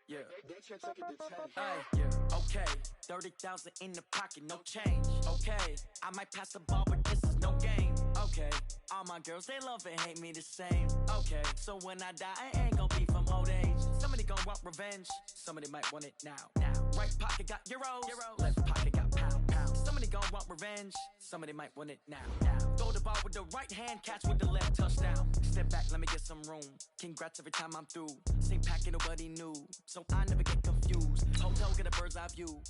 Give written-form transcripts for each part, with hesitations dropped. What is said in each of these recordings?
Yeah. Okay, 30,000 in the pocket, no change. Okay, I might pass the ball, but this is no game. Okay, all my girls, they love and hate me the same. Okay, so when I die, I ain't gon' be from old age. Somebody gon' want revenge, somebody might want it now. Right pocket got euros, left pocket got pound. Somebody gon' want revenge, somebody might want it now. Throw the ball with the right hand, catch with the left, touchdown. Step back, let me get some room. Congrats every time I'm through. Same packet, nobody knew, so I never get confused. Hotel, get a bird's eye view.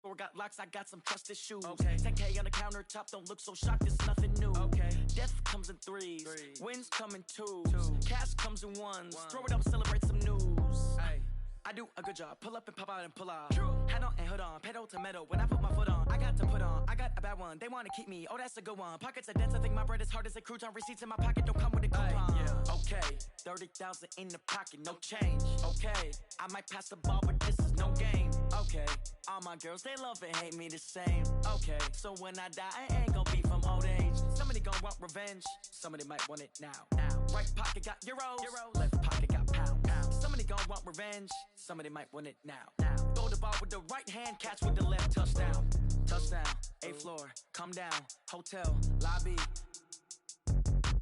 Or got locks, I got some trusted shoes. Okay. 10K on the countertop, don't look so shocked, it's nothing new. Okay. Death comes in threes, wins come in twos. Cash comes in ones, throw it up, celebrate some news. Ay. I do a good job, pull up and pop out and pull out. True. Head on and hood on, pedal to metal. When I put my foot on, I got to put on. I got a bad one, they wanna keep me, oh that's a good one. Pockets are dense, I think my bread is hard as a crouton. Receipts in my pocket don't come with a coupon. Yeah. Okay, 30,000 in the pocket, no change. Okay, I might pass the ball, but this is no game. Okay, all my girls, they love and hate me the same. Okay, so when I die, I ain't gon' be from old age. Somebody gon' want revenge, somebody might want it now. Right pocket got euros, left pocket got pound. Somebody gon' want revenge, somebody might want it now. Throw the ball with the right hand, catch with the left, touchdown. Touchdown, 8th floor, come down, hotel, lobby.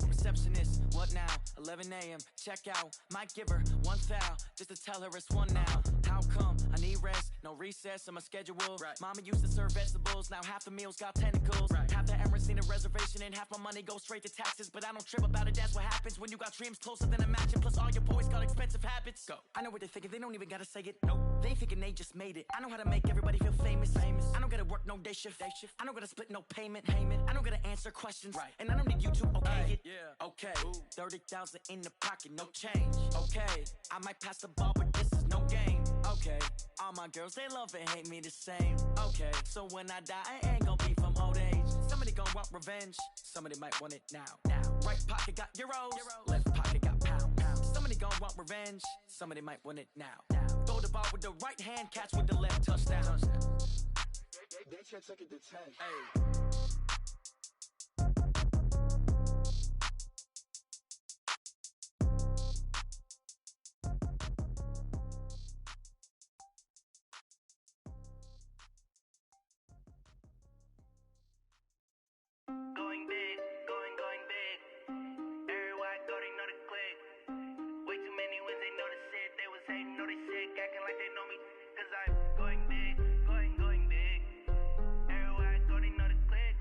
Receptionist, what now? 11 a.m. check out. Might give her one foul just to tell her it's one now. How come? I need rest, no recess on my schedule. Right. Mama used to serve vegetables, now half the meals got tentacles. Right. Half the Emirates need a reservation and half my money goes straight to taxes. But I don't trip about it, that's what happens when you got dreams closer than a mansion. Plus all your boys got expensive habits. Go. I know what they're thinking, they don't even gotta say it. Nope. They ain't thinking they just made it. I know how to make everybody feel famous. I don't gotta work no day shift. I don't gotta split no payment. I don't gotta answer questions. Right. And I don't need you to okay it. Yeah. Okay, 30,000 in the pocket, no change. Okay, I might pass the ball, but this is no game. Okay, all my girls, they love and hate me the same. Okay, so when I die, I ain't gon' be from old age. Somebody gon' want revenge, somebody might want it now. Right pocket got euros, left pocket got pound. Somebody gon' want revenge, somebody might want it now. Throw the ball with the right hand, catch with the left, touchdown. They can't take it to 10. Hey. Going big, going big. Everywhere I go, they know the click. Way too many wins, they know the shit. They was hating, know they sick, acting like they know me. Cause I'm going big, going big. Everywhere I go, they know the click.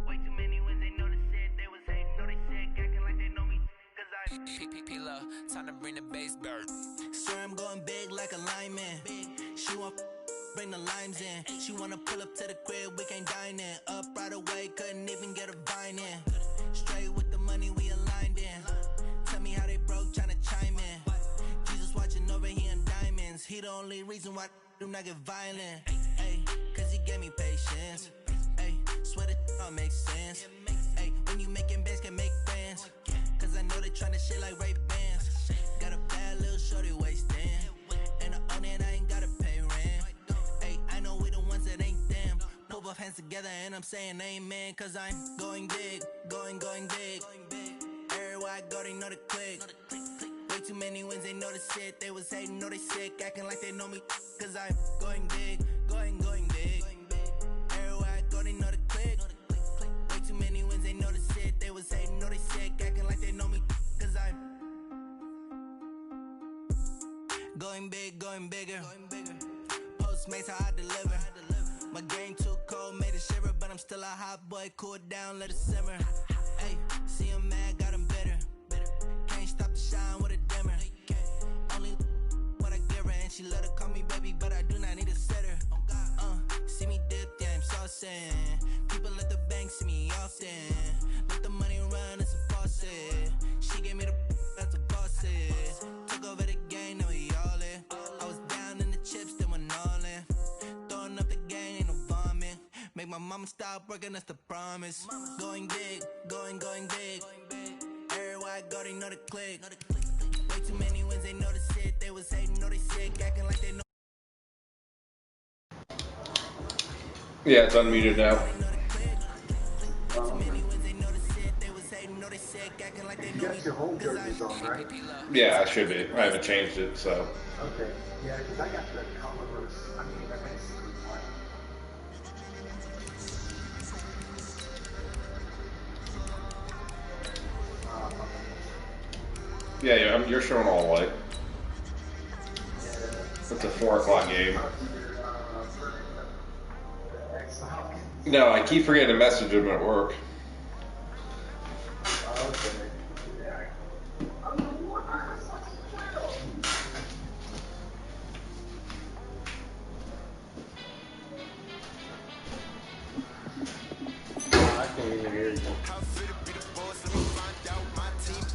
Way too many wins, they know the shit. They was hating, know they sick, acting like they know me. Cause I'm P-P-P-Low, time to bring the bass back. Swear I'm going big like a lineman. She want bring the limes in. She wanna pull up to the crib, we can't dine in. Up right away, couldn't even get a vine in. Straight with the money we aligned in. Tell me how they broke, tryna chime in. Jesus watching over here in diamonds. He the only reason why I do not get violent. Ay, cause he gave me patience. Ay, swear that all makes sense. Ay, when you making bands, can make friends. Cause I know they tryna shit like Ray-Bans. Got a bad little shorty wasting. And I own it, I ain't gotta pay rent. Ay, I know we the ones that ain't them. Put both hands together and I'm saying amen. Cause I'm going big, going big. Everywhere I go, they know the click. Way too many wins, they know the shit. They was hating, know they sick, acting like they know me. Cause I'm going big, going big. Everywhere I go, they know the click. Way too many wins, they know the shit. They was hating, know they sick, acting like they know me. Cause I'm going big, going bigger. Postmates how I deliver. My game too cold, made it shiver, but I'm still a hot boy. Cool it down, let it simmer. Hey, see him mad, got him bitter. Can't stop the shine with a dimmer. Only what I give her, and she let her call me baby, but I do not need a sitter. See me dip, yeah, I'm saucing. People at the bank see me often. Let the money run, it's a faucet. She gave me the that's a faucet. Took over the game, now we all in. I was down in the chips, then went all in. Throwing up the gang, ain't no vomit. Make my mama stop working, that's the promise. Going big, going big. Everywhere I go, they know the click. Way too many wins, they know the shit. They was hating, know they sick, acting like they know. Yeah, it's unmuted now. You got your home jerseys on, right? Yeah, I should be. I haven't changed it, so. Okay. Yeah, because I got the colorless. I mean, I basically white. Yeah, you're showing all white. It's a 4 o'clock game. No, I keep forgetting to message him at work.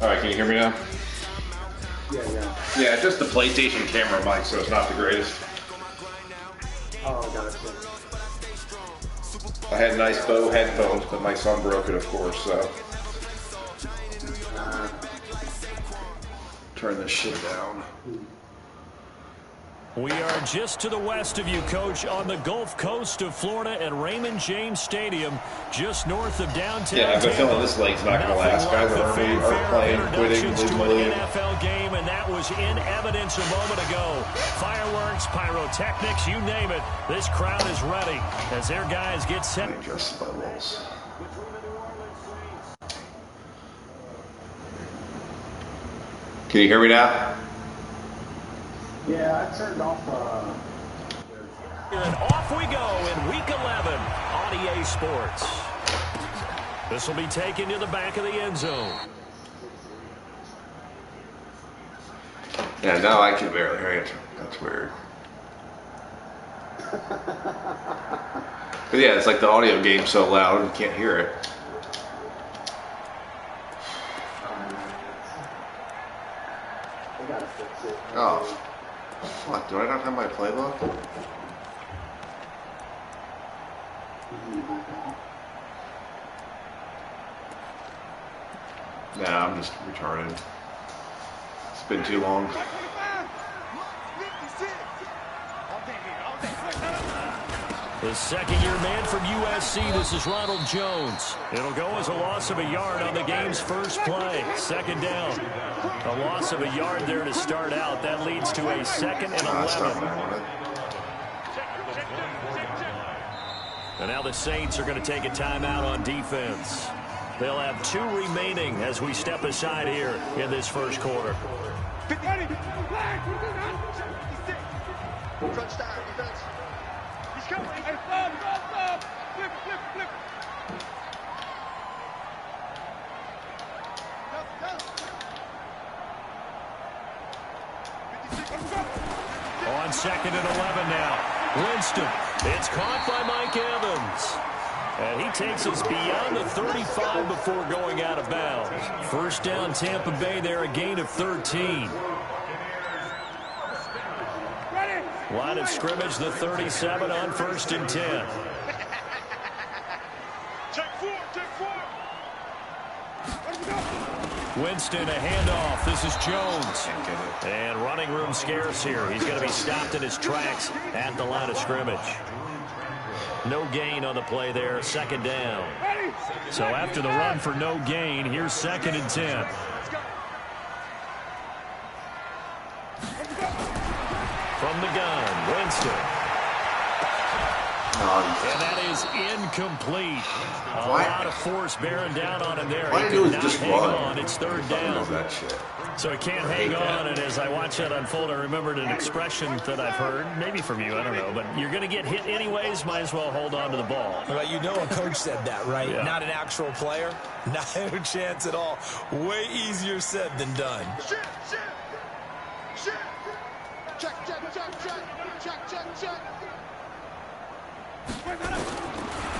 Alright, can you hear me now? Yeah. Yeah, just the PlayStation camera mic, so it's not the greatest. Oh, gotcha. I had nice Bose headphones, but my son broke it, of course, so. Turn this shit down. We are just to the west of you, Coach, on the Gulf Coast of Florida at Raymond James Stadium, just north of downtown. Yeah, I have a feeling this league's not going to last. Guys are playing, quitting, leaving the league. NFL game, and that was in evidence a moment ago. Fireworks, pyrotechnics, you name it. This crowd is ready as their guys get set. Just bubbles. Can you hear me now? Yeah, I turned off. And off we go in Week 11 on EA Sports. This will be taken to the back of the end zone. Yeah, now I can barely hear it. That's weird. But yeah, it's like the audio game's so loud you can't hear it. Oh. What? Do I not have my playbook? Nah, I'm just retarded. It's been too long. The second-year man from USC, this is Ronald Jones. It'll go as a loss of a yard on the game's first play. Second down. A loss of a yard there to start out. That leads to a 2nd and 11. And now the Saints are going to take a timeout on defense. They'll have 2 remaining as we step aside here in this first quarter. Crunch down, defense. He's coming. Hey, flip. Flip. On 2nd and 11 now. Winston. It's caught by Mike Evans. And he takes us beyond the 35 before going out of bounds. First down, Tampa Bay there, a gain of 13. Line of scrimmage, the 37 on 1st and 10. Winston, a handoff. This is Jones. And running room scarce here. He's going to be stopped in his tracks at the line of scrimmage. No gain on the play there, 2nd down. So after the run for no gain, here's 2nd and 10. From the gun, Winston. And that is incomplete. A lot of force bearing down on him there. Why He do could it not just hang run? on. It's 3rd down. That shit. So he can't hang on, and as I watch that unfold, I remembered an expression that I've heard, maybe from you, I don't know, but you're going to get hit anyways, might as well hold on to the ball. Well, you know a coach said that, right? Yeah. Not an actual player. Not a chance at all. Way easier said than done. Check.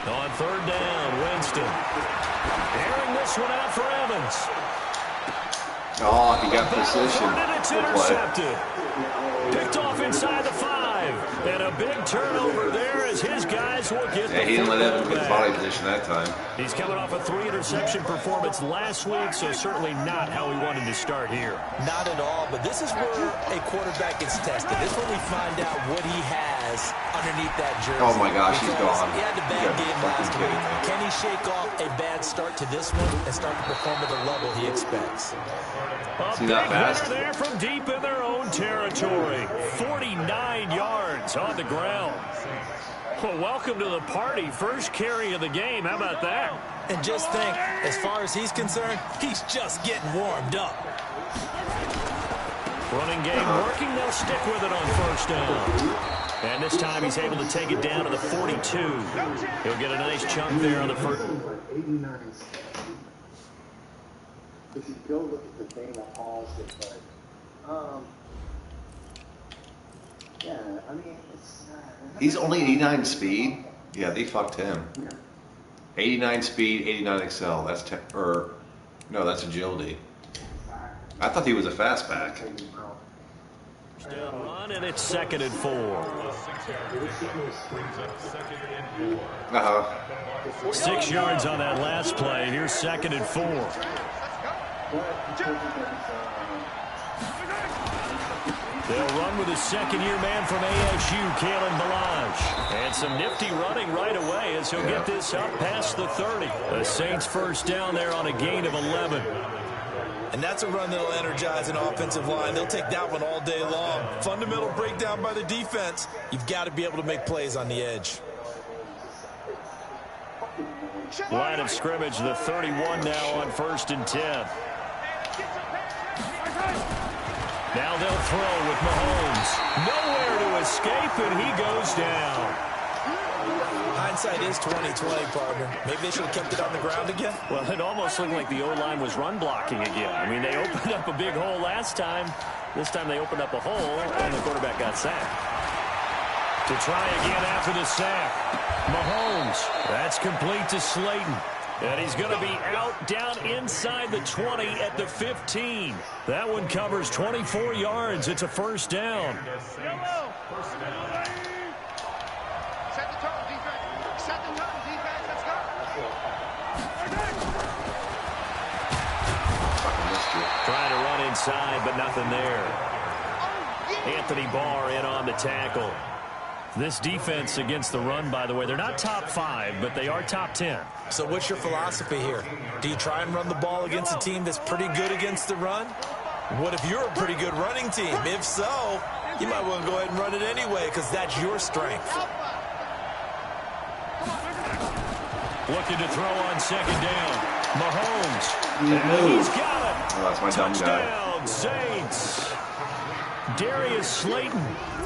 On 3rd down, Winston. Airing this one out for Evans. Oh, he got position. And it's intercepted. Picked off inside the 5. And a big turnover there as his guys will get the he didn't let Evan get back. body position that time. He's coming off a 3-interception performance last week, so certainly not how he wanted to start here. Not at all, but this is where a quarterback gets tested. This is where we find out what he has underneath that jersey. Oh my gosh, he's gone. He had a bad game last week. Can he shake off a bad start to this one and start to perform at the level he expects? A big winner there from deep in their own territory. 49 yards on the ground. Well, welcome to the party. First carry of the game. How about that? And just think, as far as he's concerned, he's just getting warmed up. Running game working. They'll stick with it on first down. And this time he's able to take it down to the 42. He'll get a nice chunk there on the first. 89. If you go look at the thing that Paul said, yeah, I mean, it's... He's only 89 speed? Yeah, they fucked him. 89 speed, 89 excel. That's no, that's agility. I thought he was a fastback. Down run, and it's 2nd and 4. 6 yards on that last play. Here's 2nd and 4. They'll run with a second-year man from ASU, Kalen Balaj. And some nifty running right away as he'll get this up past the 30. The Saints first down there on a gain of 11. And that's a run that'll energize an offensive line. They'll take that one all day long. Fundamental breakdown by the defense. You've got to be able to make plays on the edge. Line of scrimmage, the 31 now on 1st and 10. Now they'll throw with Mahomes. Nowhere to escape, and he goes down. Hindsight is 20/20, partner. Maybe they should have kept it on the ground again. Well, it almost looked like the O-line was run blocking again. I mean, they opened up a big hole last time. This time they opened up a hole, and the quarterback got sacked. To try again after the sack. Mahomes. That's complete to Slayton. And he's going to be out down inside the 20 at the 15. That one covers 24 yards. It's a first down. Trying to run inside, but nothing there. Anthony Barr in on the tackle. This defense against the run, by the way, they're not top 5, but they are top 10. So what's your philosophy here? Do you try and run the ball against a team that's pretty good against the run? What if you're a pretty good running team? If so, you might want to go ahead and run it anyway because that's your strength. Looking to throw on 2nd down. Mahomes. He's got it. Oh, that's my dumb guy. Touchdown, Saints. Darius Slayton,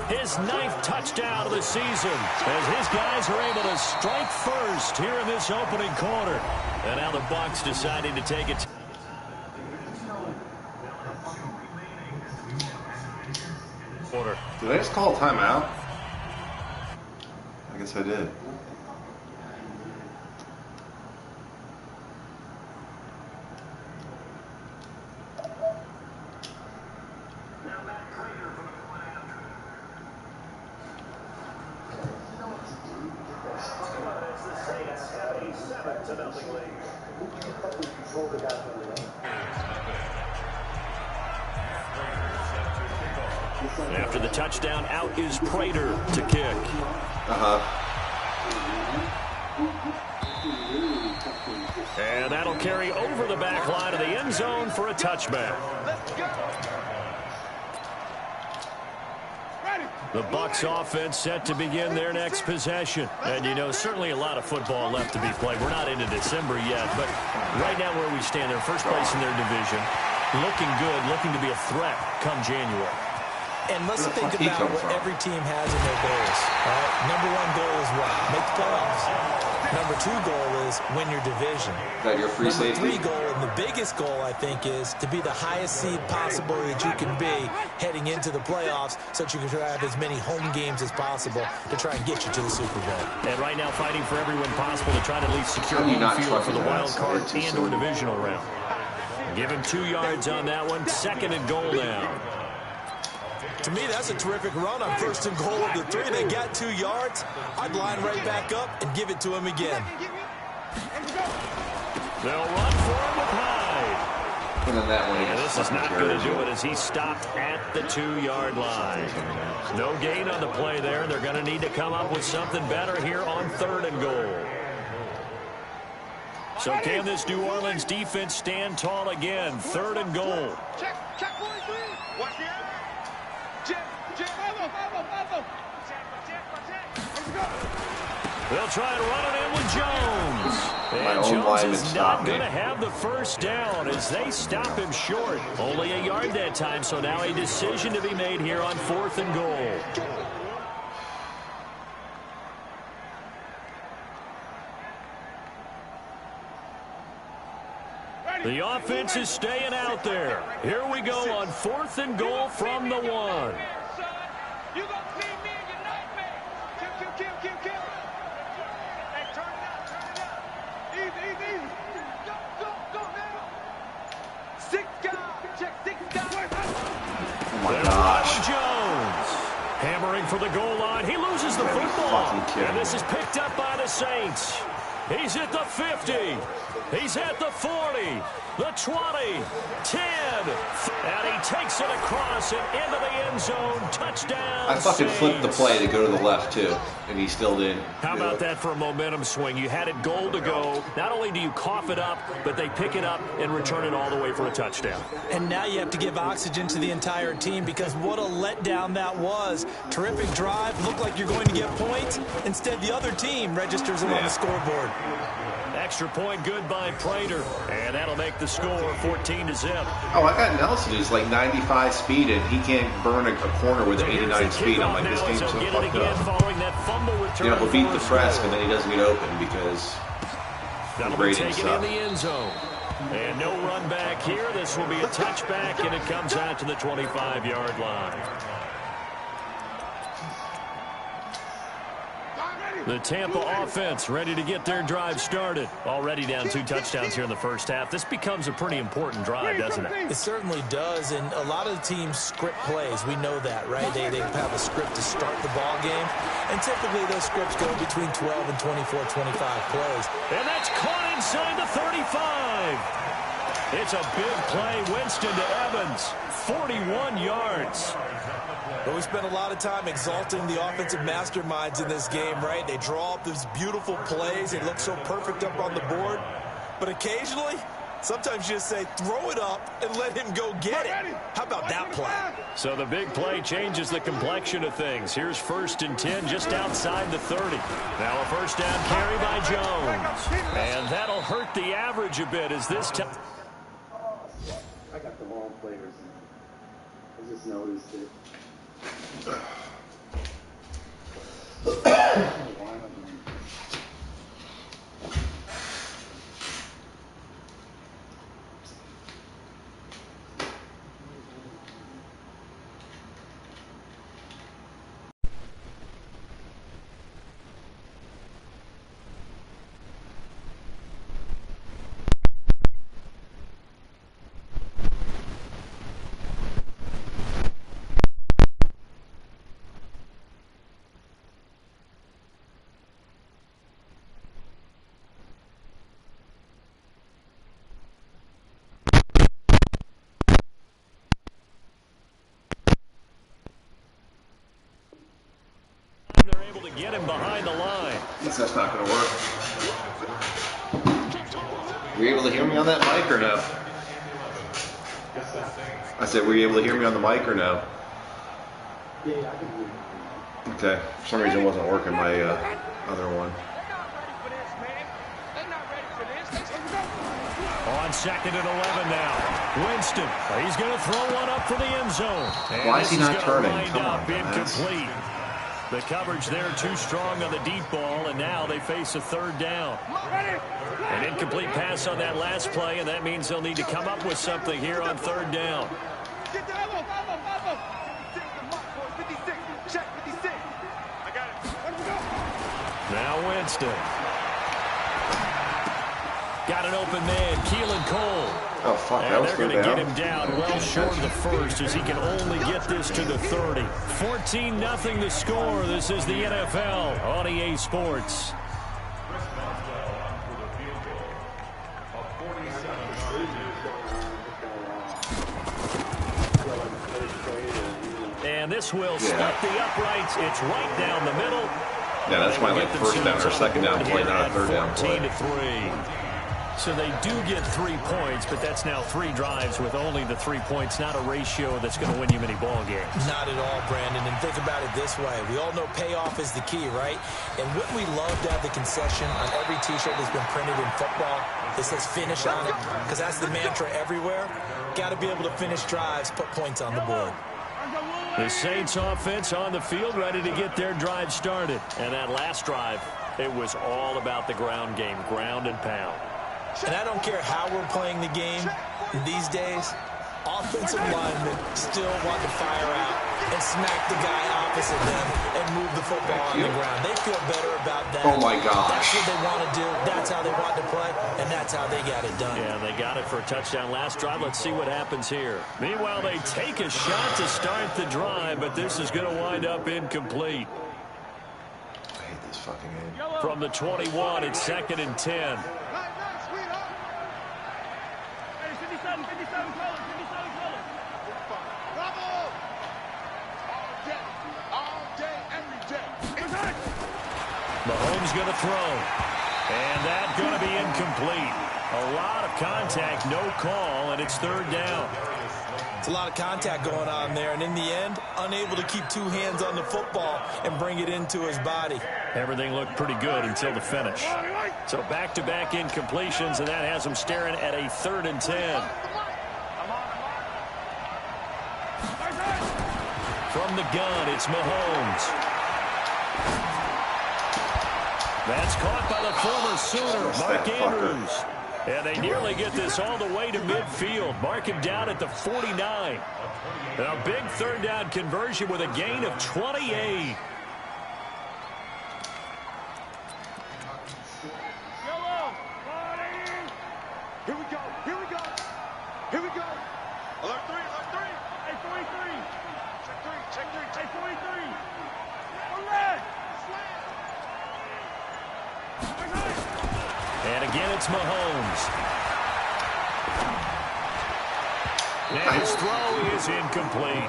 his 9th touchdown of the season, as his guys are able to strike first here in this opening quarter. And now the Bucs deciding to take it. Did I just call a timeout? I guess I did. After the touchdown, out is Prater to kick. And that'll carry over the back line of the end zone for a touchback. The Bucs offense set to begin their next possession. And, you know, certainly a lot of football left to be played. We're not into December yet, but right now where we stand, they're first place in their division. Looking good, looking to be a threat come January. And let's think about what every team has in their goals. All right? Number 1 goal is what? Make the playoffs. Number 2 goal is win your division. Is that your free Number safety? 3 goal, and the biggest goal, I think, is to be the highest seed possible that you can be heading into the playoffs so that you can have as many home games as possible to try and get you to the Super Bowl. And right now fighting for every win possible to try to at least secure home field for the wild card and or divisional round. Give him 2 yards on that one. 2nd and goal now. To me, that's a terrific run on 1st and goal of the 3. They got 2 yards. I'd line right back up and give it to him again. They'll run for him with Hyde. And then that one, And this is not going to do it as he stopped at the 2-yard line. No gain on the play there, and they're going to need to come up with something better here on 3rd and goal. So can this New Orleans defense stand tall again? 3rd and goal. Check 43. Watch the eye. Check. Follow. They'll try and run it in with Jones. And Jones is not going to have the first down as they stop him short. Only a yard that time, so now a decision to be made here on 4th and goal. The offense is staying out there. Here we go on 4th and goal from the 1. You gonna see me in your nightmare. Kill. Hey, turn it up. Easy. Go now. 6 guys. Check 6 guys. Oh my gosh. Jones hammering for the goal line. He loses the football. And this is picked up by the Saints. He's at the 50. He's at the 40, the 20, 10, and he takes it across and into the end zone. Touchdown. I fucking flipped the play to go to the left, too, and he still didn't. How about that for a momentum swing? You had it goal to go. Not only do you cough it up, but they pick it up and return it all the way for a touchdown. And now you have to give oxygen to the entire team because what a letdown that was. Terrific drive. Looked like you're going to get points. Instead, the other team registers them on the scoreboard. Extra point good by Prater, and that'll make the score 14-0. Oh, I got Nelson who's like 95 speed, and he can't burn a corner with 89 speed. I'm like, this game's so fucked up. You know, he'll beat the press, and then he doesn't get open because the ratings suck. In the end zone. And no run back here. This will be a touchback, and it comes out to the 25-yard line. The Tampa offense ready to get their drive started. Already down 2 touchdowns here in the first half. This becomes a pretty important drive, doesn't it? It certainly does, and a lot of the teams script plays. We know that, right? They have a script to start the ball game, and typically those scripts go between 12 and 24, 25 plays. And that's caught inside the 35. It's a big play. Winston to Evans, 41 yards. But we spent a lot of time exalting the offensive masterminds in this game, right? They draw up these beautiful plays. They look so perfect up on the board. But occasionally, sometimes you just say, throw it up and let him go get it. How about that play? So the big play changes the complexion of things. Here's 1st and 10 just outside the 30. Now a first down carry by Jones. And that'll hurt the average a bit as this time. I got the wrong players. I just noticed it. Get him behind the line. Guess that's not going to work. Were you able to hear me on that mic or no? I said, were you able to hear me on the mic or no? Yeah, I can hear you. Okay. For some reason it wasn't working, my other one. On 2nd and 11 now. Winston, he's going to throw one up for the end zone. And why is he not turning? Come on, incomplete. The coverage there too strong on the deep ball, and now they face a 3rd down. An incomplete pass on that last play, and that means they'll need to come up with something here on 3rd down. Now Winston. Got an open man, Keelan Cole. Oh, fuck, and they're going to get him down well short of the first as he can only get this to the 30. 14-0 the score. This is the NFL on EA Sports. And this will split the uprights. It's right down the middle. Yeah, that's my first down or second down play, not a third down play. 14-3. So they do get 3 points, but that's now 3 drives with only the 3 points, not a ratio that's going to win you many ball games. Not at all, Brandon. And think about it this way. We all know payoff is the key, right? And wouldn't we love to have the concession on every T-shirt that's been printed in football that says finish on it? Because that's the mantra everywhere. Got to be able to finish drives, put points on the board. The Saints offense on the field, ready to get their drive started. And that last drive, it was all about the ground game, ground and pound. And I don't care how we're playing the game these days, offensive linemen still want to fire out and smack the guy opposite them and move the football on the ground. They feel better about that. Oh, my gosh. That's what they want to do. That's how they want to play, and that's how they got it done. Yeah, they got it for a touchdown last drive. Let's see what happens here. Meanwhile, they take a shot to start the drive, but this is going to wind up incomplete. I hate this fucking game. From the 21, it's 2nd and 10. Mahomes going to throw. And that's going to be incomplete. A lot of contact, no call, and it's 3rd down. It's a lot of contact going on there, and in the end, unable to keep 2 hands on the football and bring it into his body. Everything looked pretty good until the finish. So back-to-back incompletions, and that has him staring at a 3rd and 10. From the gun, it's Mahomes. That's caught by the former Sooner, Mark Andrews. And they nearly get this all the way to midfield. Mark him down at the 49. And a big 3rd down conversion with a gain of 28. Here we go. Here we go. Here we go. Alert 3. Alert 3. Hey, 43. Check 3. Check 3. Hey, 43. Alert. And again, it's Mahomes. And his throw is incomplete.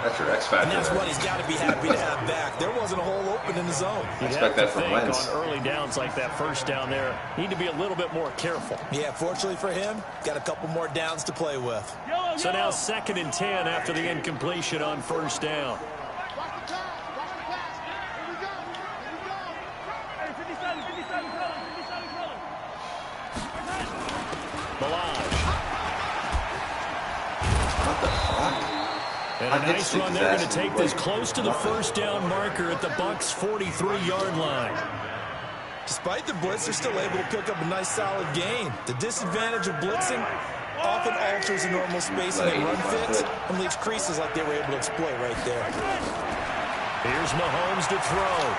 That's your X factor. And that's what he's got to be happy to have back. There wasn't a hole open in the zone. I expect that from Wentz. On early downs like that first down there, need to be a little bit more careful. Yeah, fortunately for him, got a couple more downs to play with. So now 2nd and 10 after the incompletion on 1st down. And a nice run. They're going to take this close to the 1st down marker at the Bucs' 43-yard line. Despite the blitz, they're still able to pick up a nice solid gain. The disadvantage of blitzing often alters the normal spacing and run fits and leaves creases like they were able to exploit right there. Here's Mahomes to throw.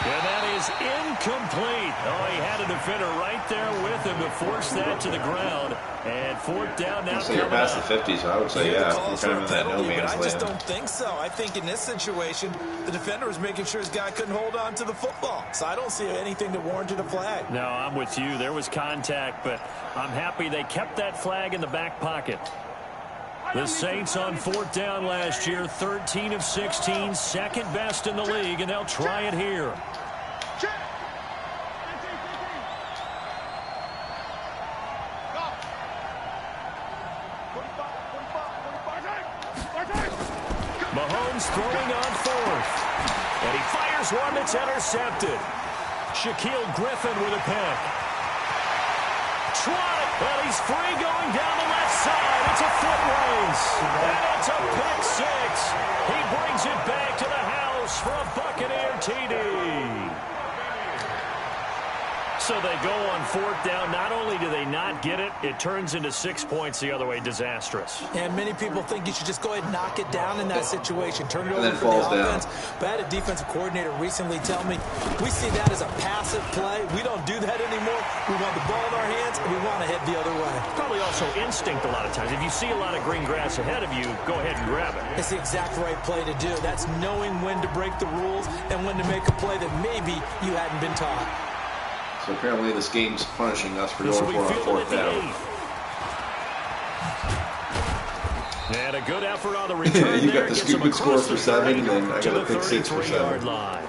And that is incomplete. Oh, he had a defender right there with him to force that to the ground. And 4th down now. So you're past the 50, so I would say, yeah, we're kind of in that no man's land. I just don't think so. I think in this situation, the defender was making sure his guy couldn't hold on to the football. So I don't see anything that warranted a flag. No, I'm with you. There was contact, but I'm happy they kept that flag in the back pocket. The Saints on 4th down last year, 13 of 16, 2nd best in the league, and they'll try it here. Mahomes throwing on 4th. And he fires one that's intercepted. Shaquille Griffin with a pick. Trot, well, he's free going down the left side. It's a foot race. And it's a pick 6. He brings it back to the house for a Buccaneer TD. So they go on 4th down. Not only do they not get it, it turns into 6 points the other way. Disastrous. And many people think you should just go ahead and knock it down in that situation. Turn it over for the offense. But I had a defensive coordinator recently tell me, we see that as a passive play. We don't do that anymore. We want the ball in our hands, and we want to head the other way. Probably also instinct a lot of times. If you see a lot of green grass ahead of you, go ahead and grab it. It's the exact right play to do. That's knowing when to break the rules and when to make a play that maybe you hadn't been taught. So apparently this game's punishing us for going for on 4th down. And a good effort on the return. You got the stupid score for 7, and then I got a pick 6 for 7. Line.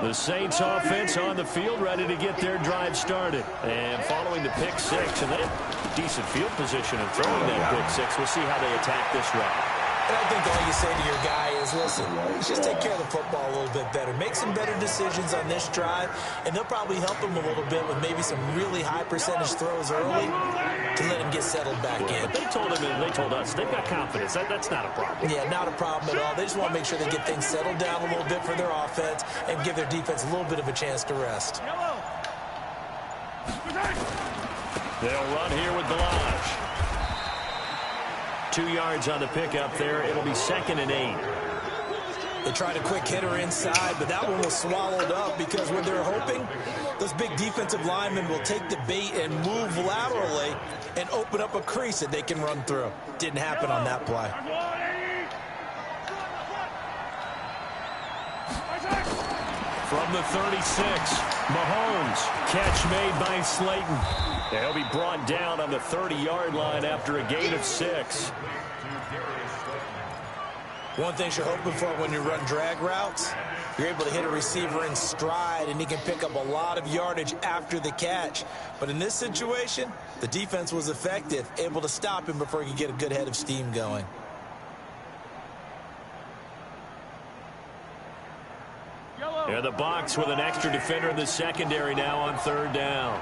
The Saints offense on the field, ready to get their drive started. And following the pick 6, and they have decent field position and throwing that pick 6. We'll see how they attack this drive. And I think all you say to your guy is, listen, just take care of the football a little bit better. Make some better decisions on this drive, and they'll probably help him a little bit with maybe some really high percentage throws early to let him get settled back in. But they told him and they told us they've got confidence. That's not a problem. Yeah, not a problem at all. They just want to make sure they get things settled down a little bit for their offense and give their defense a little bit of a chance to rest. They'll run here with Balaj. 2 yards on the pickup there. It'll be 2nd and 8. They tried a quick hitter inside, but that one was swallowed up because when they're hoping, those big defensive linemen will take the bait and move laterally and open up a crease that they can run through. Didn't happen on that play. From the 36, Mahomes. Catch made by Slayton. He'll be brought down on the 30-yard line after a gain of 6. One thing you're hoping for when you run drag routes, you're able to hit a receiver in stride, and he can pick up a lot of yardage after the catch. But in this situation, the defense was effective, able to stop him before he could get a good head of steam going. In the box with an extra defender in the secondary now on 3rd down.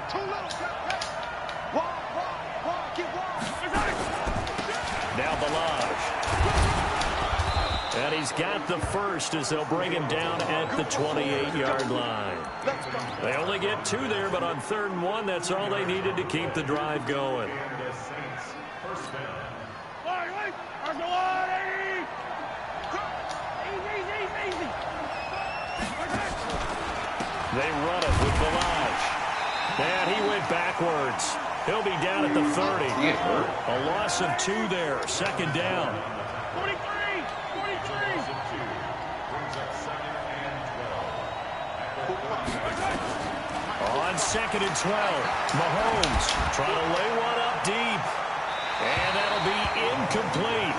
Now Balaj. And he's got the first as they'll bring him down at the 28-yard line. They only get 2 there, but on 3rd and 1, that's all they needed to keep the drive going. They run it with Balaj. And he went backwards. He'll be down at the 30. A loss of 2 there. 2nd down. 43. On 2nd and 12. Mahomes trying to lay one up deep. And that'll be incomplete.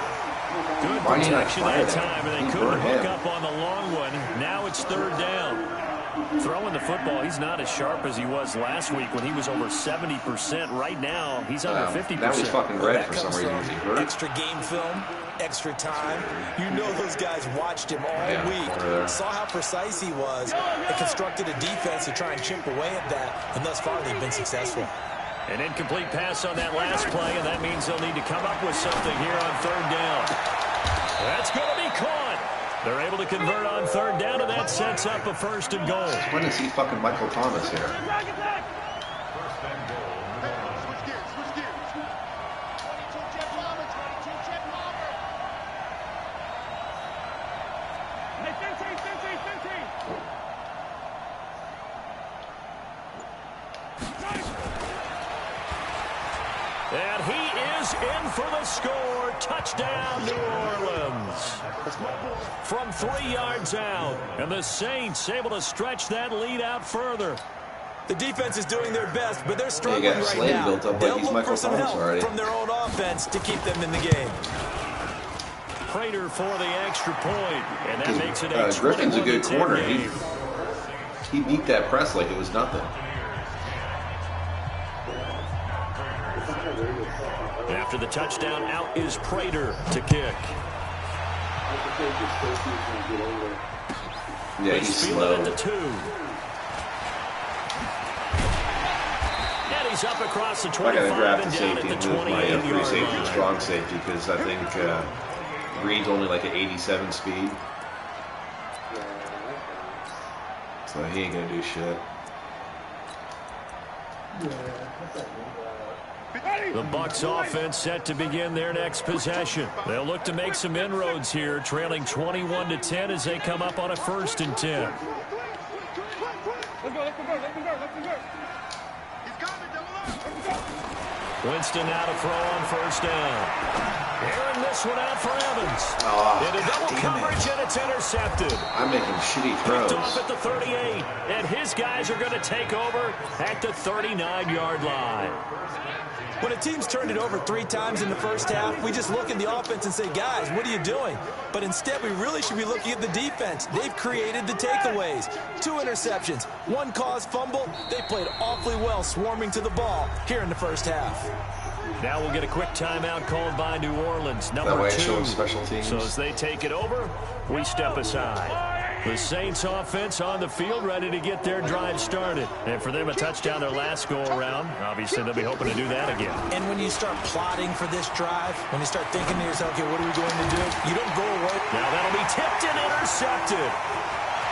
Good protection that time, and they couldn't hook up on the long one. Now it's 3rd down. Throwing the football, he's not as sharp as he was last week when he was over 70%. Right now, he's under 50%. Now he's fucking red for some reason. Extra game film, extra time. You know those guys watched him all week, saw how precise he was, and constructed a defense to try and chip away at that, and thus far they've been successful. An incomplete pass on that last play, and that means they'll need to come up with something here on 3rd down. That's going to be caught. They're able to convert on 3rd down, and that sets up a 1st and goal. When is he fucking Michael Thomas here? And he is in for the score. Touchdown, New Orleans. From 3 yards out. And the Saints able to stretch that lead out further. The defense is doing their best, but they're struggling right now. They'll look for some help from their own offense to keep them in the game. Prater for the extra point. And that makes it a Griffin's a good corner. He beat that press like it was nothing. After the touchdown, out is Prater to kick. Yeah, he's slow. At the 2. And carries up across the I got to 25 draft and the down safety at the and move my 28-yard free safety to line. strong safety because I think Reed's only like an 87 speed. So he ain't going to do shit. The Bucs offense set to begin their next possession. They'll look to make some inroads here, trailing 21-10 as they come up on a 1st and 10. Winston now to throw on 1st down. Airing this one out for Evans. Into double coverage, and it's intercepted. I'm making shitty throws. Picked off at the 38, and his guys are going to take over at the 39-yard line. When a team's turned it over 3 times in the first half, we just look at the offense and say, guys, what are you doing? But instead, we really should be looking at the defense. They've created the takeaways. 2 interceptions, 1 caused fumble. They played awfully well swarming to the ball here in the first half. Now we'll get a quick timeout called by New Orleans, number 2. Special teams. So as they take it over, we step aside. The Saints offense on the field, ready to get their drive started. And for them, a touchdown their last go-around. Obviously, they'll be hoping to do that again. And when you start plotting for this drive, when you start thinking to yourself, okay, what are we going to do? You don't go away. Now that'll be tipped and intercepted.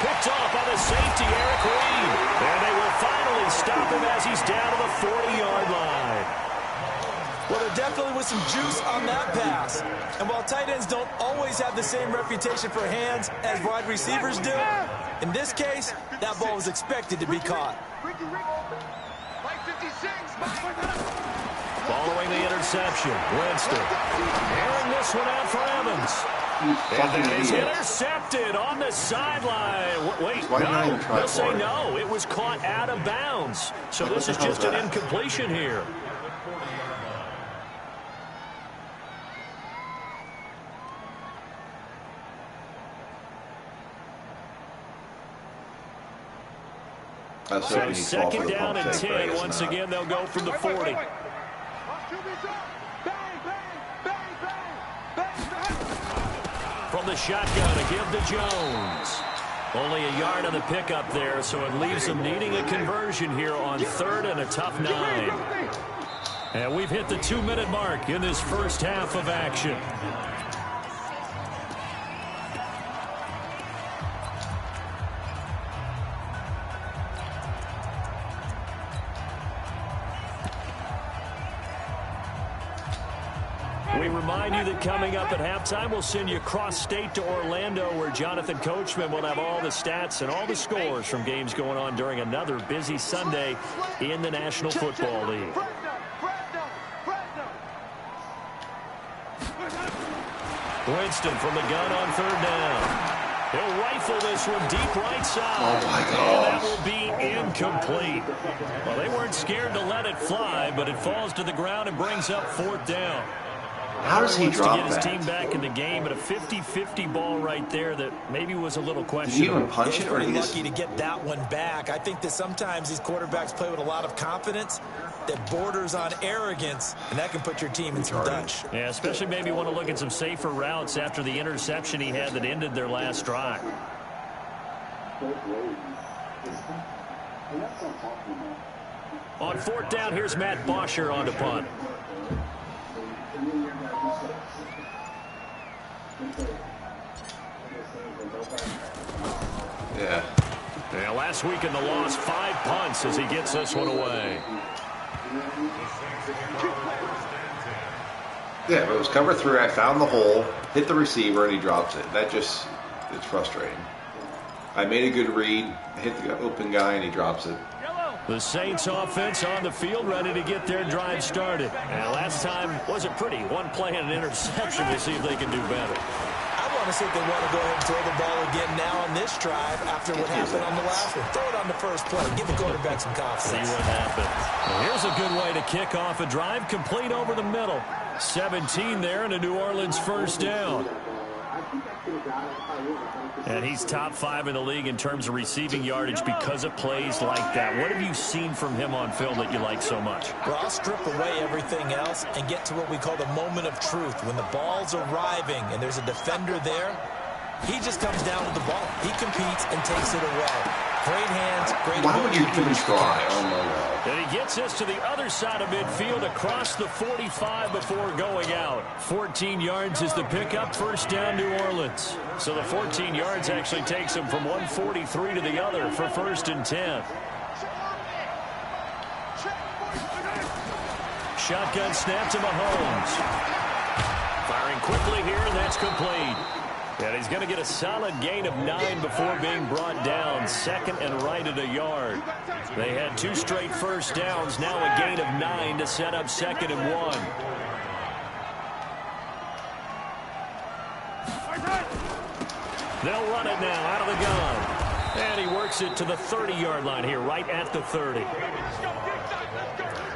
Picked off by the safety, Eric Reed. And they will finally stop him as he's down to the 40-yard line. Well, there definitely was some juice on that pass. And while tight ends don't always have the same reputation for hands as wide receivers do, in this case, that ball was expected to be caught. Following the interception, Winston airing this one out for Evans. And that is intercepted on the sideline. Wait, no, they'll say no. It was caught out of bounds. So this is just an incompletion here. So 2nd down and 10. Once again, they'll go from the 40. From the shotgun, a give to Jones. Only a yard on the pickup there, so it leaves them needing a conversion here on 3rd and a tough 9. And we've hit the 2-minute mark in this first half of action. We remind you that coming up at halftime, we'll send you cross-state to Orlando, where Jonathan Coachman will have all the stats and all the scores from games going on during another busy Sunday in the National Football League. Winston from the gun on 3rd down. He'll rifle this one deep right side. Oh, my God. And that will be incomplete. Well, they weren't scared to let it fly, but it falls to the ground and brings up 4th down. How does he drop to get his that? team back in the game, but a 50-50 ball right there that maybe was a little questionable. Did he even punch it, or pretty he just... lucky to get that one back. I think that sometimes these quarterbacks play with a lot of confidence that borders on arrogance, and that can put your team in some Dutch. Yeah, especially maybe want to look at some safer routes after the interception he had that ended their last drive. On 4th down, here's Matt Bosher on the punt. Yeah. Yeah, last week in the loss, 5 punts as he gets this one away. Yeah, but it was cover 3. I found the hole, hit the receiver, and he drops it. That just, it's frustrating. I made a good read, hit the open guy, and he drops it. The Saints offense on the field, ready to get their drive started. And last time wasn't pretty. 1 play and an interception. We'll see if they can do better. I want to see if they want to go ahead and throw the ball again now on this drive after what happened on the last one. Throw it on the first play. Give the quarterback some confidence. See what happens. Well, here's a good way to kick off a drive, complete over the middle. 17 there and a New Orleans 1st down. And he's top 5 in the league in terms of receiving yardage because of plays like that. What have you seen from him on film that you like so much? Well, I'll strip away everything else and get to what we call the moment of truth. When the ball's arriving and there's a defender there, He just comes down with the ball. He competes and takes it away. Great hands, great Why would you even try? Oh, my God. And he gets this to the other side of midfield across the 45 before going out. 14 yards is the pickup. First down, New Orleans. So the 14 yards actually takes him from 143 to the other for 1st and 10. Shotgun snap to Mahomes. Firing quickly here, and that's complete. And he's going to get a solid gain of 9 before being brought down. 2nd and right at a yard. They had 2 straight first downs. Now a gain of 9 to set up 2nd and 1. They'll run it now out of the gun. And he works it to the 30-yard line here, right at the 30.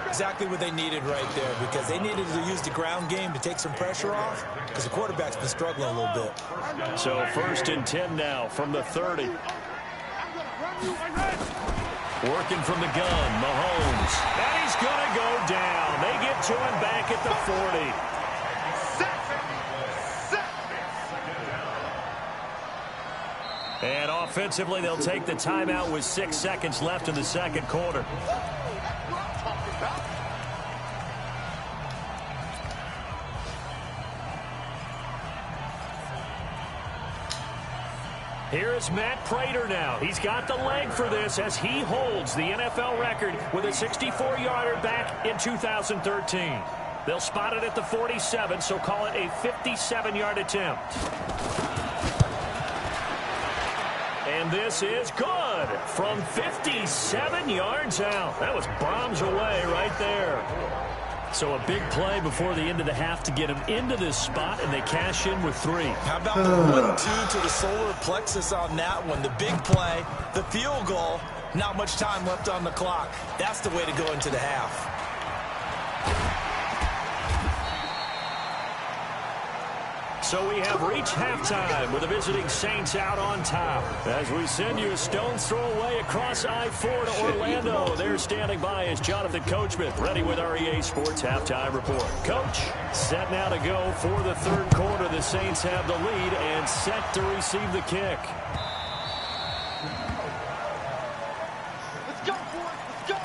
Exactly what they needed right there, because they needed to use the ground game to take some pressure off, because the quarterback's been struggling a little bit. So 1st and 10 now from the 30. Working from the gun, Mahomes. And he's going to go down. They get to him back at the 40. And offensively, they'll take the timeout with 6 seconds left in the 2nd quarter. Here is Matt Prater now. He's got the leg for this as he holds the NFL record with a 64-yarder back in 2013. They'll spot it at the 47, so call it a 57-yard attempt. And this is good from 57 yards out. That was bombs away right there. So a big play before the end of the half to get him into this spot, and they cash in with 3. How about the 1-2 to the solar plexus on that one? The big play, the field goal, not much time left on the clock. That's the way to go into the half. So we have reached halftime with the visiting Saints out on top. As we send you a stone's throw away across I-4 to Orlando. There standing by is Jonathan Coachman, ready with our EA Sports Halftime Report. Coach, set now to go for the 3rd quarter. The Saints have the lead and set to receive the kick. Let's go, boys. Let's go.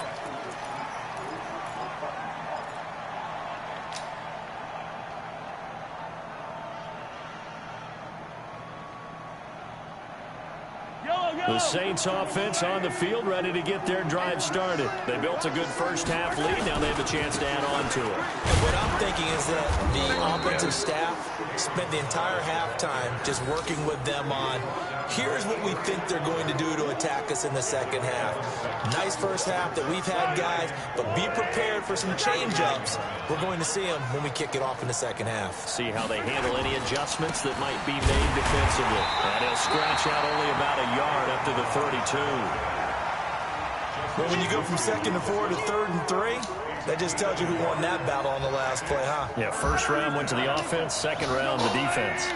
The Saints offense on the field, ready to get their drive started. They built a good first half lead. Now they have a chance to add on to it. And what I'm thinking is that the offensive staff spent the entire halftime just working with them on, here's what we think they're going to do to attack us in the 2nd half. Nice first half that we've had, guys, but be prepared for some change-ups. We're going to see them when we kick it off in the 2nd half. See how they handle any adjustments that might be made defensively. And he'll scratch out only about a yard up to the 32. Well, when you go from 2nd and 4 to 3rd and 3, that just tells you who won that battle on the last play, huh? Yeah, 1st round went to the offense, 2nd round the defense.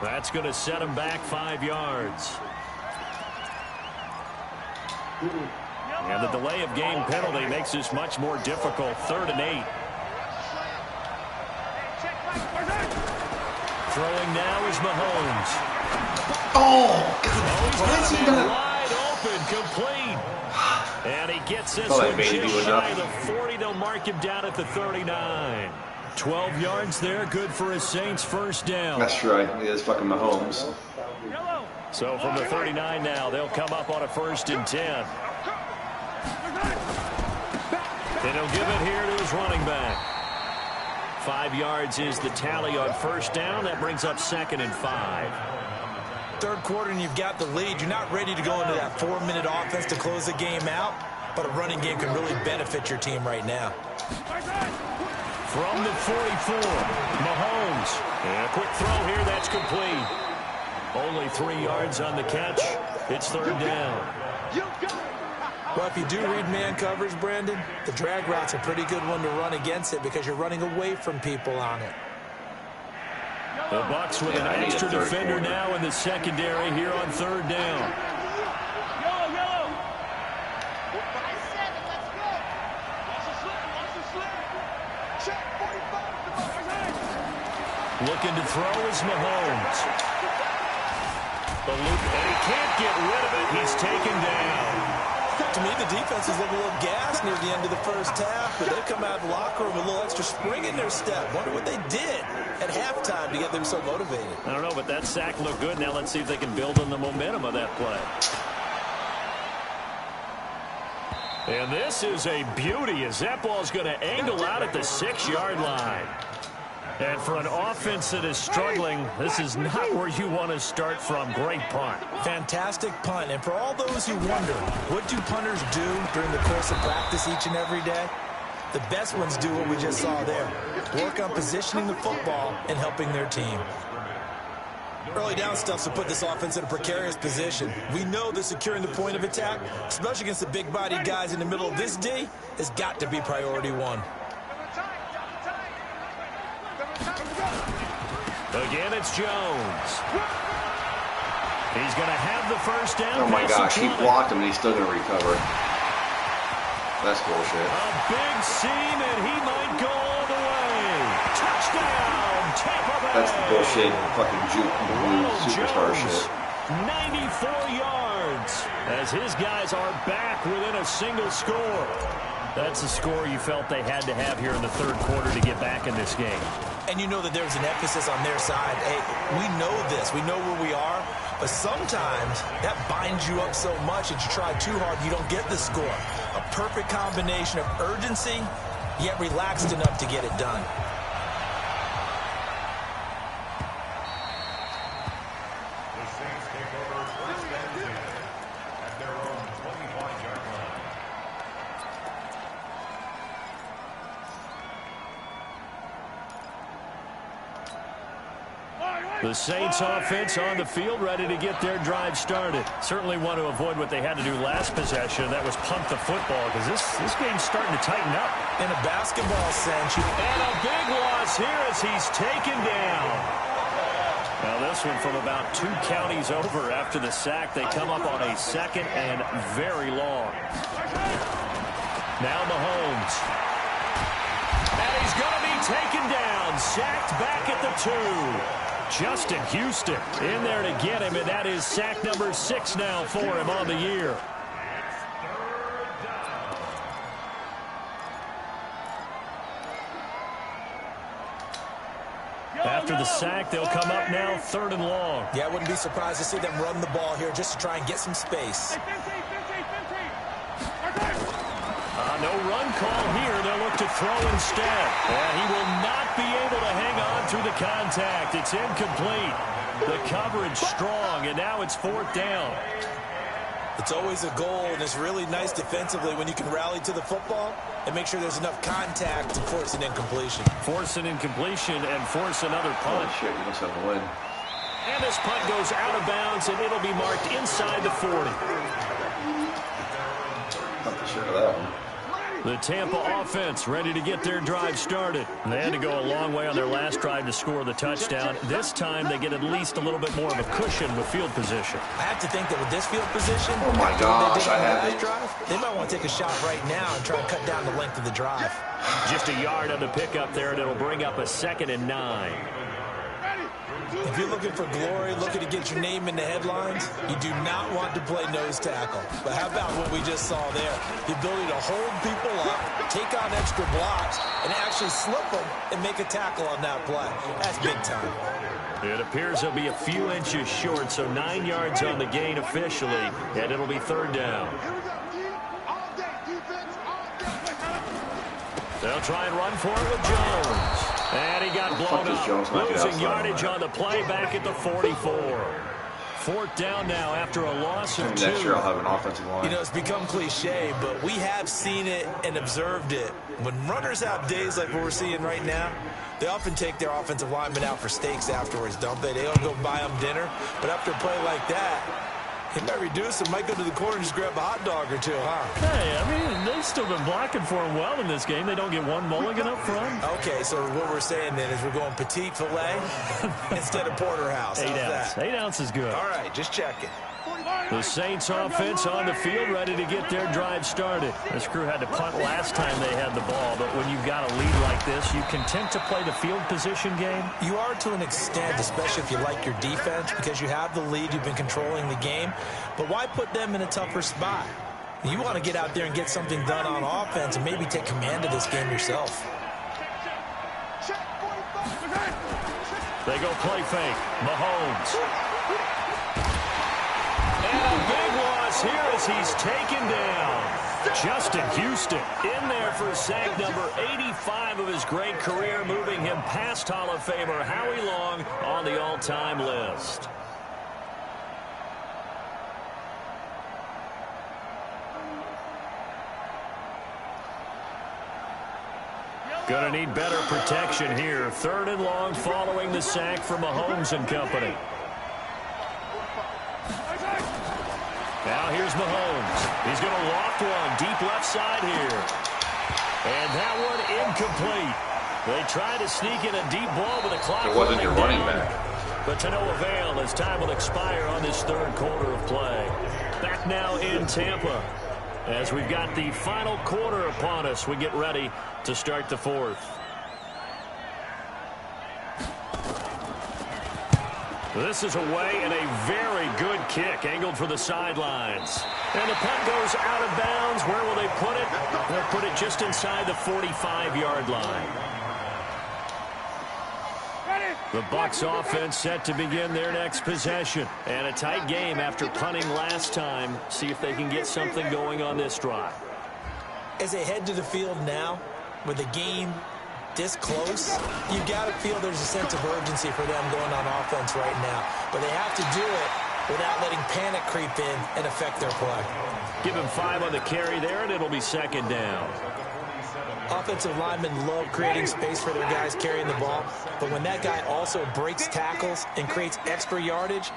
That's going to set him back 5 yards. And the delay of game penalty makes this much more difficult. 3rd and 8. Throwing now is Mahomes. Oh, He's got him wide open, complete. And he gets this one just shy of the 40. They'll mark him down at the 39. 12 yards there, good for a Saints first down. That's right. It is fucking Mahomes. So from the 39 now, they'll come up on a 1st and 10. And he'll give it here to his running back. 5 yards is the tally on 1st down. That brings up 2nd and 5. 3rd quarter and you've got the lead. You're not ready to go into that 4-minute offense to close the game out, but a running game can really benefit your team right now. From the 44, Mahomes. And a quick throw here, that's complete. Only 3 yards on the catch. It's 3rd down. Well, if you do read man coverage, Brandon, the drag route's a pretty good one to run against it because you're running away from people on it. The Bucs with an extra defender now in the secondary here on third down. Looking to throw is Mahomes. The loop, and he can't get rid of it. He's taken down. To me, the defense is looking a little gassed near the end of the first half, but they come out of the locker room with a little extra spring in their step. Wonder what they did at halftime to get them so motivated. I don't know, but that sack looked good. Now let's see if they can build on the momentum of that play. And this is a beauty as that ball's going to angle out at the 6-yard line. And for an offense that is struggling, this is not where you want to start from. Great punt. Fantastic punt. And for all those who wonder, what do punters do during the course of practice each and every day? The best ones do what we just saw there. Work on positioning the football and helping their team. Early down stuff to put this offense in a precarious position. We know that securing the point of attack, especially against the big-bodied guys in the middle of this D, has got to be priority one. Again, it's Jones. He's going to have the first down. Oh, my gosh. He blocked him, and he's still going to recover. That's bullshit. A big seam, and he might go all the way. Touchdown, Tampa Bay. That's the bullshit fucking juke blue superstar Jones, shit. 94 yards as his guys are back within a single score. That's the score you felt they had to have here in the third quarter to get back in this game. And you know that there's an emphasis on their side. Hey, we know this. We know where we are. But sometimes that binds you up so much that you try too hard, you don't get the score. A perfect combination of urgency, yet relaxed enough to get it done. The Saints offense on the field, ready to get their drive started. Certainly want to avoid what they had to do last possession. That was punt the football, because this game's starting to tighten up. In a basketball sense. And a big loss here as he's taken down. Now this one from about 2 counties over after the sack. They come up on a second and very long. Now Mahomes. And he's going to be taken down. Sacked back at the 2. Justin Houston in there to get him, and that is sack number 6 now for him on the year. After the sack, they'll come up now 3rd and long. Yeah, I wouldn't be surprised to see them run the ball here just to try and get some space. No run call here. They'll look to throw instead. And he will not be able to hang on through the contact. It's incomplete. The coverage strong, and now it's 4th down. It's always a goal, and it's really nice defensively when you can rally to the football and make sure there's enough contact to force an incompletion. Force an incompletion and force another punt. Oh, shit, you must have a win. And this punt goes out of bounds, and it'll be marked inside the 40. Not for sure of that one. The Tampa offense ready to get their drive started. They had to go a long way on their last drive to score the touchdown. This time they get at least a little bit more of a cushion with field position. I have to think that with this field position, oh my gosh, I have it. They might want to take a shot right now and try and cut down the length of the drive. Just a yard on the pickup there, and it'll bring up a 2nd and 9. If you're looking for glory, looking to get your name in the headlines, you do not want to play nose tackle. But how about what we just saw there? The ability to hold people up, take on extra blocks, and actually slip them and make a tackle on that play. That's big time. It appears they'll be a few inches short, so 9 yards on the gain officially, and it'll be 3rd down. They'll try and run for it with Jones. And he got blown up. Losing yardage on the play back at the 44. 4th down now after a loss of 2. Next year I'll have an offensive line. You know, it's become cliche, but we have seen it and observed it. When runners have days like what we're seeing right now, they often take their offensive linemen out for steaks afterwards, don't they? They don't go buy them dinner. But after a play like that, He might reduce it, might go to the corner and just grab a hot dog or two, huh? Hey, I mean, they've still been blocking for him well in this game. They don't get one mulligan up front. Okay, so what we're saying then is we're going petite filet instead of porterhouse. 8 ounce. 8 ounce is good. All right, just checking. The Saints offense on the field, ready to get their drive started. This crew had to punt last time they had the ball, but when you've got a lead like this, you content to play the field position game? You are to an extent, especially if you like your defense, because you have the lead, you've been controlling the game. But why put them in a tougher spot? You want to get out there and get something done on offense and maybe take command of this game yourself. They go play fake. Mahomes. And a big loss here as he's taken down. Justin Houston in there for sack number 85 of his great career, moving him past Hall of Famer Howie Long on the all-time list. Gonna need better protection here. 3rd and long following the sack from Mahomes and company. Now here's Mahomes. He's going to loft one deep left side here. And that one incomplete. They try to sneak in a deep ball with a clock. It wasn't your running back. But to no avail as time will expire on this 3rd quarter of play. Back now in Tampa. As we've got the final quarter upon us, we get ready to start the 4th. This is away and a very good kick angled for the sidelines. And the punt goes out of bounds. Where will they put it? They'll put it just inside the 45-yard line. The Bucs offense set to begin their next possession. And a tight game after punting last time. See if they can get something going on this drive. As they head to the field now, with the game this close, you got to feel there's a sense of urgency for them going on offense right now. But they have to do it without letting panic creep in and affect their play. Give him 5 on the carry there, and it'll be 2nd down. Offensive linemen love creating space for their guys carrying the ball, but when that guy also breaks tackles and creates extra yardage,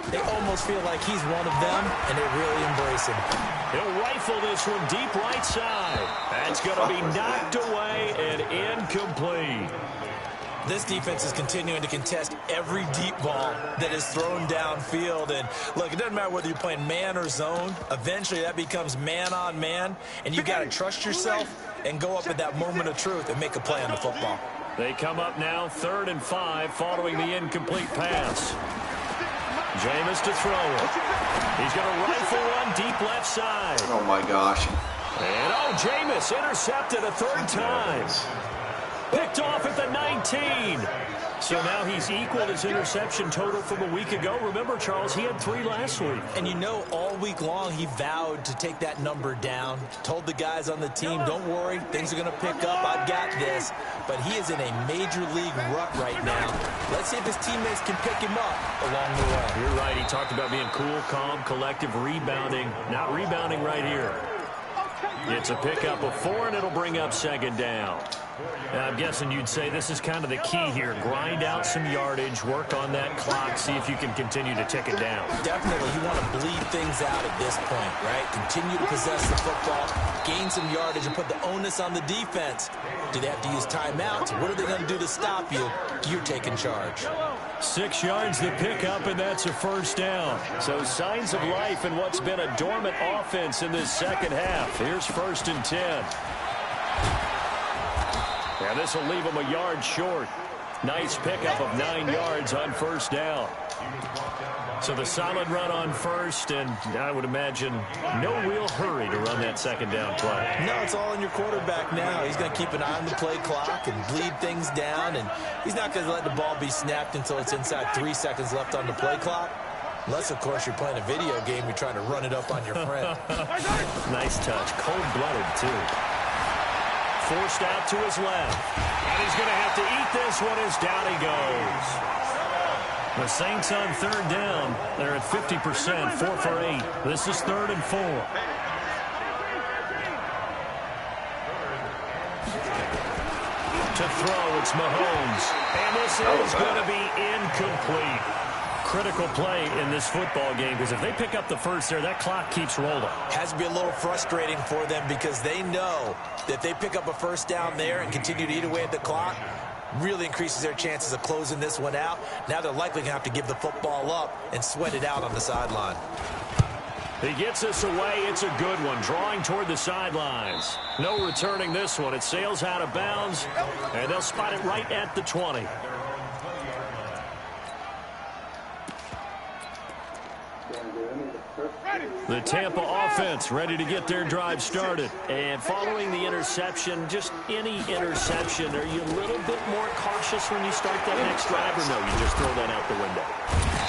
they almost feel like he's one of them, and they really embrace him. He'll rifle this one deep right side. That's going to be knocked away and incomplete. This defense is continuing to contest every deep ball that is thrown downfield. And, look, it doesn't matter whether you're playing man or zone. Eventually, that becomes man-on-man, and you've got to trust yourself and go up at that moment of truth and make a play on the football. They come up now 3rd and 5 following the incomplete pass. Jameis to throw it. He's going to rifle one deep left side. Oh, my gosh. And, Jameis intercepted a 3rd time. Picked off at the 19. So now he's equaled his interception total from a week ago. Remember, Charles, he had 3 last week. And you know, all week long, he vowed to take that number down. Told the guys on the team, don't worry, things are going to pick up. I've got this. But he is in a major league rut right now. Let's see if his teammates can pick him up along the way. You're right. He talked about being cool, calm, collective, rebounding. Not rebounding right here. It's a pickup of 4, and it'll bring up 2nd down. And I'm guessing you'd say this is kind of the key here. Grind out some yardage, work on that clock, see if you can continue to tick it down. Definitely, you want to bleed things out at this point, right? Continue to possess the football, gain some yardage, and put the onus on the defense. Do they have to use timeouts? What are they going to do to stop you? You're taking charge. 6 yards the pickup, and that's a 1st down. So signs of life in what's been a dormant offense in this 2nd half. Here's 1st and 10. Yeah, this will leave him a yard short. Nice pickup of 9 yards on 1st down. So the solid run on 1st, and I would imagine no real hurry to run that 2nd down play. No, it's all in your quarterback now. He's going to keep an eye on the play clock and bleed things down, and he's not going to let the ball be snapped until it's inside 3 seconds left on the play clock. Unless, of course, you're playing a video game, you're trying to run it up on your friend. Nice touch. Cold-blooded, too. Forced out to his left. And he's going to have to eat this one as down he goes. The Saints on 3rd down. They're at 50%, 4 for 8. This is 3rd and 4. To throw, it's Mahomes. And this is going to be incomplete. critical play in this football game because if they pick up the first there, that clock keeps rolling. Has to be a little frustrating for them because they know that if they pick up a first down there and continue to eat away at the clock, really increases their chances of closing this one out. Now they're likely going to have to give the football up and sweat it out on the sideline. He gets us away. It's a good one. Drawing toward the sidelines. No returning this one. It sails out of bounds, and they'll spot it right at the 20. The Tampa offense ready to get their drive started. And following the interception, just any interception, are you a little bit more cautious when you start that next drive, or no, you just throw that out the window?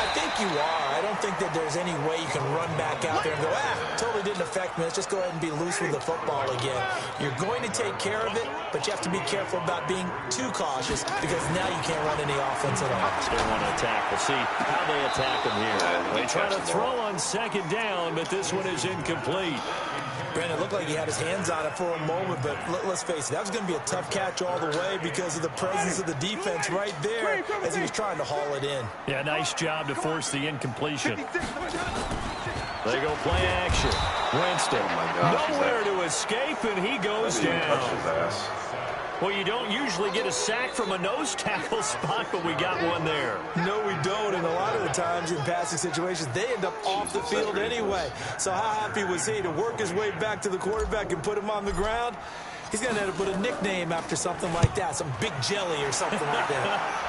I think you are. I don't think that there's any way you can run back out there and go, totally didn't affect me. Let's just go ahead and be loose with the football again. You're going to take care of it, but you have to be careful about being too cautious because now you can't run any offense at all. They want to attack. We'll see how they attack them here. They try to throw on second down, but this one is incomplete. Brandon, it looked like he had his hands on it for a moment, but let's face it, that was going to be a tough catch all the way because of the presence of the defense right there as he was trying to haul it in. Yeah, nice job to force the incompletion. They go play action. Winston, nowhere to escape, and he goes down. Well, you don't usually get a sack from a nose tackle spot, but we got one there. No, we don't, and a lot of the times in passing situations, they end up off the field anyway. So how happy was he to work his way back to the quarterback and put him on the ground? He's going to end up with a nickname after something like that, some Big Jelly or something like that.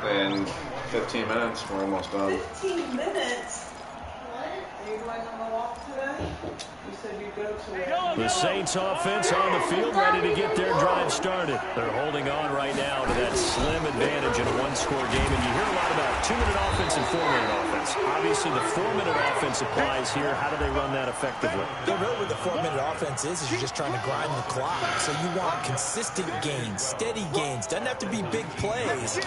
In 15 minutes, we're almost done. 15 minutes? What? Are you going on the walk today? You said you'd go to The Saints offense on the field ready to get their drive started. They're holding on right now to that slim advantage in a one-score game. And you hear a lot about 2-minute offense and 4-minute offense. Obviously, the 4-minute offense applies here. How do they run that effectively? Yeah, really what the 4-minute offense is you're just trying to grind the clock. So you want consistent gains, steady gains. Doesn't have to be big plays,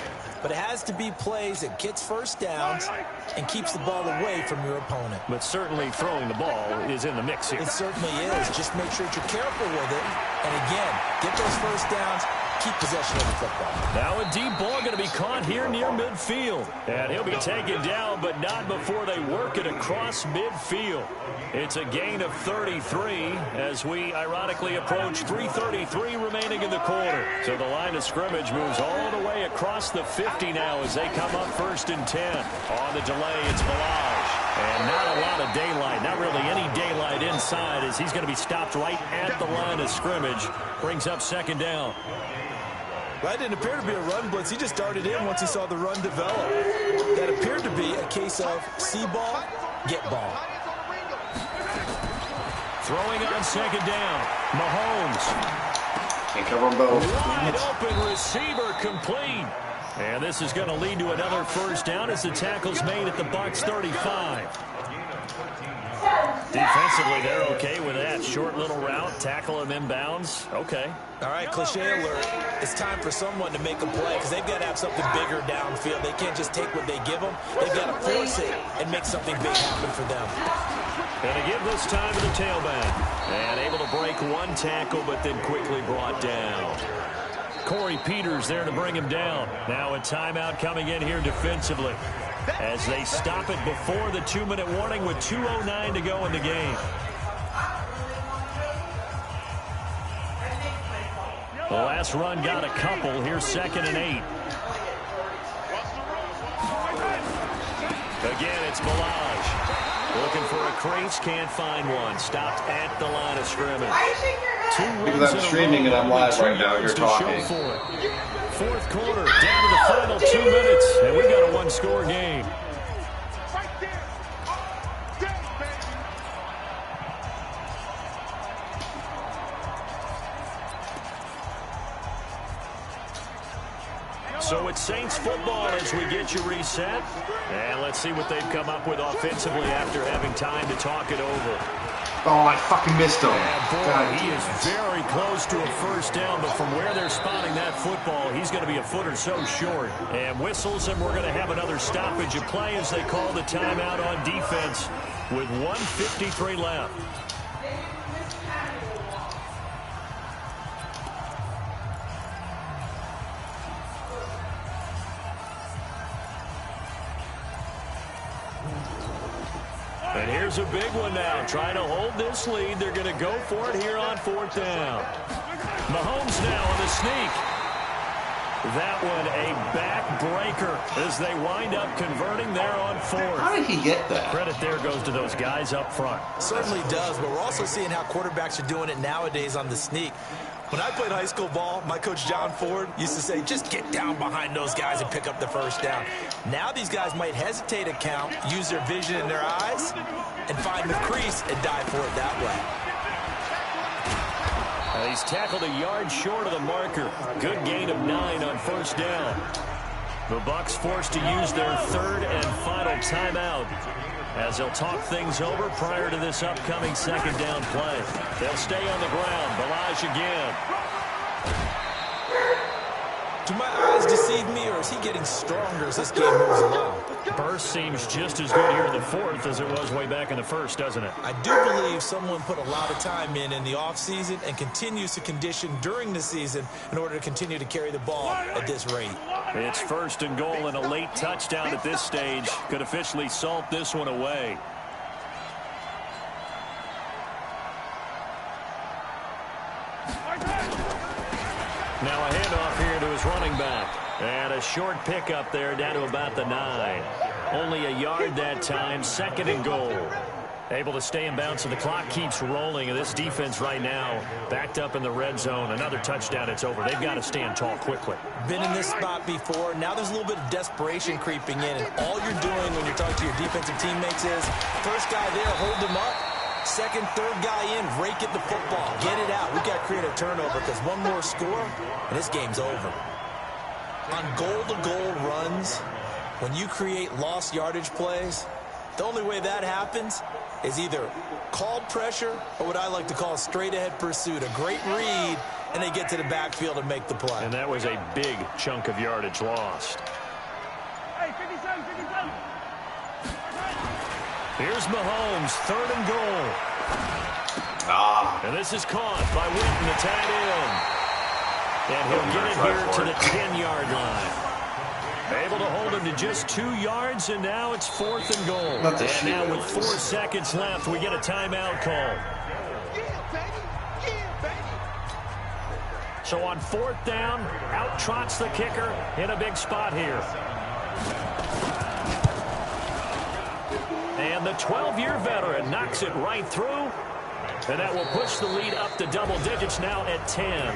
but it has to be plays that gets first downs and keeps the ball away from your opponent. But certainly throwing the ball is in the mix here. It certainly is. Just make sure that you're careful with it. And again, get those first downs, keep possession of the football. Now a deep ball going to be caught here near midfield. And he'll be taken down, but not before they work it across midfield. It's a gain of 33 as we ironically approach 3:33 remaining in the quarter. So the line of scrimmage moves all the way across the 50 now as they come up 1st and 10. On the delay, it's Balaj. And not a lot of daylight, not really any daylight inside as he's going to be stopped right at the line of scrimmage. Brings up 2nd down. That didn't appear to be a run blitz. He just darted in once he saw the run develop. That appeared to be a case of see ball, get ball. Throwing on 2nd down. Mahomes. Can't cover them both. Wide open receiver complete. And this is going to lead to another first down as the tackle's made at the Bucs 35. Defensively, they're okay with that. Short little route, tackle him inbounds. Okay. All right, cliche alert. It's time for someone to make a play because they've got to have something bigger downfield. They can't just take what they give them. They've got to force it and make something big happen for them. Going to give this time to the tailback. And able to break one tackle, but then quickly brought down. Corey Peters there to bring him down. Now a timeout coming in here defensively as they stop it before the 2-minute warning with 2:09 to go in the game. The last run got a couple. Here's 2nd and 8. Again, it's Balaj. Looking for a crease, can't find one. Stopped at the line of scrimmage. Because I'm streaming and I'm live right now, you're talking. 4th quarter, down to the final 2 minutes, and we've got a one-score game. So it's Saints football as we get you reset. And let's see what they've come up with offensively after having time to talk it over. Oh, I fucking missed him. Boy, he is very close to a first down, but from where they're spotting that football, he's going to be a foot or so short. And whistles, and we're going to have another stoppage of play as they call the timeout on defense with 1:53 left. And here's a big one now. Trying to hold this lead. They're going to go for it here on 4th down. Mahomes now on the sneak. That one a backbreaker as they wind up converting there on 4th. How did he get that? Credit there goes to those guys up front. Certainly does, but we're also seeing how quarterbacks are doing it nowadays on the sneak. When I played high school ball, my coach John Ford used to say, just get down behind those guys and pick up the first down. Now these guys might hesitate a count, use their vision in their eyes, and find the crease and dive for it that way. He's tackled a yard short of the marker. Good gain of 9 on 1st down. The Bucs forced to use their 3rd and final timeout as they'll talk things over prior to this upcoming 2nd down play. They'll stay on the ground. Balaj again. Do my eyes deceive me, or is he getting stronger as this game moves along? Burst seems just as good here in the 4th as it was way back in the 1st, doesn't it? I do believe someone put a lot of time in the offseason and continues to condition during the season in order to continue to carry the ball at this rate. It's 1st and goal, and a late touchdown at this stage could officially salt this one away. Now a handoff here to his running back. And a short pickup there down to about the 9. Only a yard that time, 2nd and goal. Able to stay in bounds, so the clock keeps rolling. And this defense right now backed up in the red zone. Another touchdown, it's over. They've got to stand tall quickly. Been in this spot before. Now there's a little bit of desperation creeping in. And all you're doing when you're talking to your defensive teammates is, first guy there, hold him up. 2nd, 3rd guy in, rake at the football. Get it out. We've got to create a turnover because one more score, and this game's over. On goal-to-goal runs, when you create lost yardage plays, the only way that happens is either called pressure or what I like to call straight-ahead pursuit. A great read, and they get to the backfield and make the play. And that was a big chunk of yardage lost. Hey, 57, 57. Here's Mahomes, 3rd and goal. And this is caught by Witten, the tight end. And he'll get it here to the 10-yard line. Able to hold him to just 2 yards, and now it's 4th and goal. And now with 4 seconds left, we get a timeout call. So on 4th down, out trots the kicker in a big spot here. And the 12-year veteran knocks it right through. And that will push the lead up to double digits now at 10.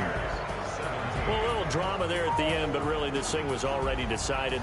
Well, a little drama there at the end, but really this thing was already decided.